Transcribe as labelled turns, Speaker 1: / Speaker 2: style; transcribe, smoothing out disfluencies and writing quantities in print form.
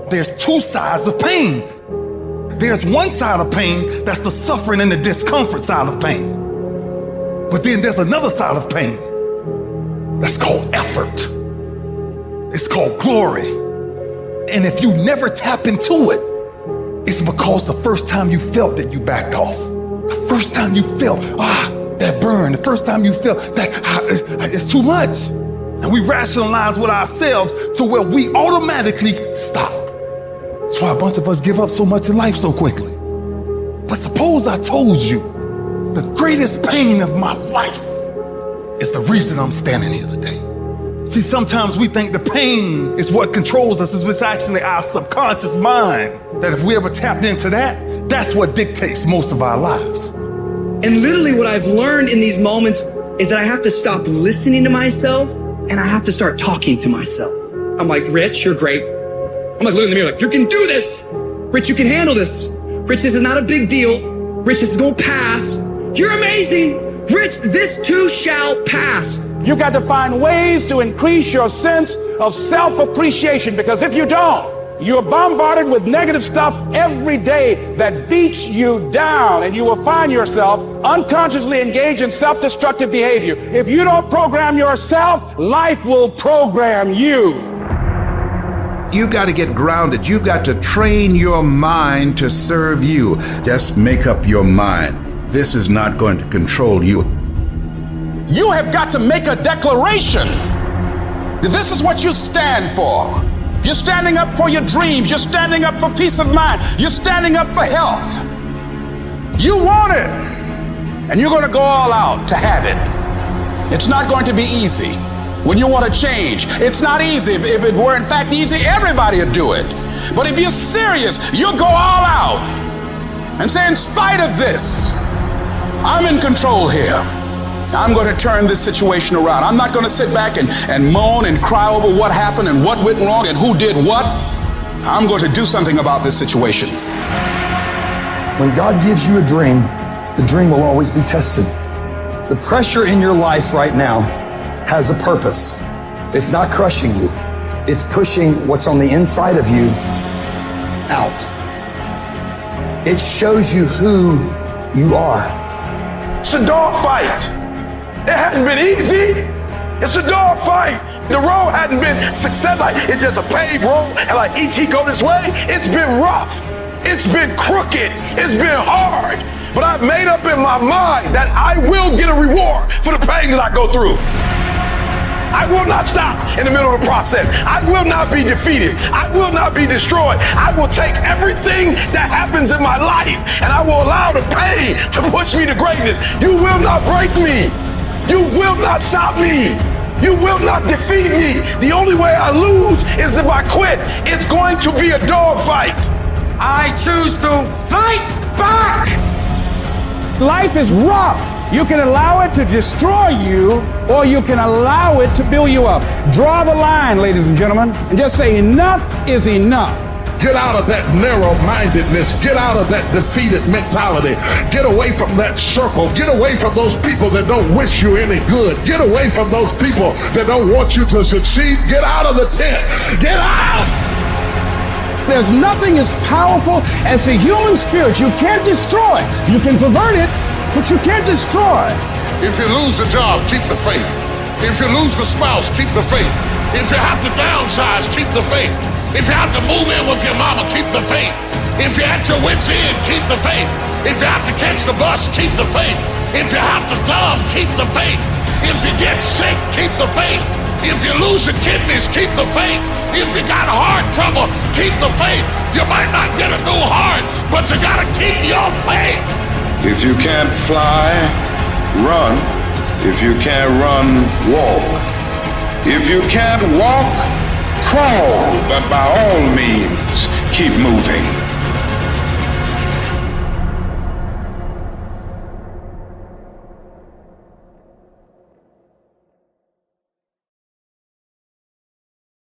Speaker 1: There's two sides of pain. There's one side of pain that's the suffering and the discomfort side of pain. But then there's another side of pain that's called effort. It's called glory. And if you never tap into it, it's because the first time you felt it, you backed off. The first time you felt, that burn, the first time you felt that it's too much. And we rationalize with ourselves to where we automatically stop. That's why a bunch of us give up so much in life so quickly. But suppose I told you the greatest pain of my life is the reason I'm standing here today. See, sometimes we think the pain is what controls us. It's actually our subconscious mind that if we ever tapped into that, that's what dictates most of our lives.
Speaker 2: And literally what I've learned in these moments is that I have to stop listening to myself and I have to start talking to myself. I'm like, Rich, you're great. I'm like, look in the mirror like, you can do this. Rich, you can handle this. Rich, this is not a big deal. Rich, this is gonna pass. You're amazing. Rich, this too shall pass.
Speaker 3: You got to find ways to increase your sense of self-appreciation, because if you don't, you're bombarded with negative stuff every day that beats you down, and you will find yourself unconsciously engaged in self-destructive behavior. If you don't program yourself, life will program you.
Speaker 4: You got to get grounded. You got to train your mind to serve you. Just make up your mind. This is not going to control you.
Speaker 3: You have got to make a declaration that this is what you stand for. You're standing up for your dreams. You're standing up for peace of mind. You're standing up for health. You want it, and you're going to go all out to have it. It's not going to be easy. When you want to change, it's not easy. If it were in fact easy, everybody would do it. But if you're serious, you'll go all out and say, in spite of this, I'm in control here. I'm going to turn this situation around. I'm not going to sit back and moan and cry over what happened and what went wrong and who did what. I'm going to do something about this situation.
Speaker 5: When God gives you a dream, the dream will always be tested. The pressure in your life right now has a purpose. It's not crushing you. It's pushing what's on the inside of you out. It shows you who you are.
Speaker 6: It's a dog fight. It hadn't been easy. It's a dog fight. The road hadn't been success, like it's just a paved road and like E.T. go this way. It's been rough. It's been crooked. It's been hard. But I've made up in my mind that I will get a reward for the pain that I go through. I will not stop in the middle of the process. I will not be defeated. I will not be destroyed. I will take everything that happens in my life and I will allow the pain to push me to greatness. You will not break me. You will not stop me. You will not defeat me. The only way I lose is if I quit. It's going to be a dog fight.
Speaker 3: I choose to fight back. Life is rough. You can allow it to destroy you, or you can allow it to build you up. Draw the line, ladies and gentlemen, and just say enough is enough.
Speaker 7: Get out of that narrow-mindedness. Get out of that defeated mentality. Get away from that circle. Get away from those people that don't wish you any good. Get away from those people that don't want you to succeed. Get out of the tent. Get out!
Speaker 3: There's nothing as powerful as the human spirit. You can't destroy it. You can pervert it, but you can't destroy it.
Speaker 7: If you lose a job, keep the faith. If you lose a spouse, keep the faith. If you have to downsize, keep the faith. If you have to move in with your mama, keep the faith. If you're at your wit's end, keep the faith. If you have to catch the bus, keep the faith. If you have to dumb, keep the faith. If you get sick, keep the faith. If you lose your kidneys, keep the faith. If you got heart trouble, keep the faith. You might not get a new heart, but you gotta keep your faith.
Speaker 8: If you can't fly, run. If you can't run, walk. If you can't walk, crawl. But by all means, keep moving.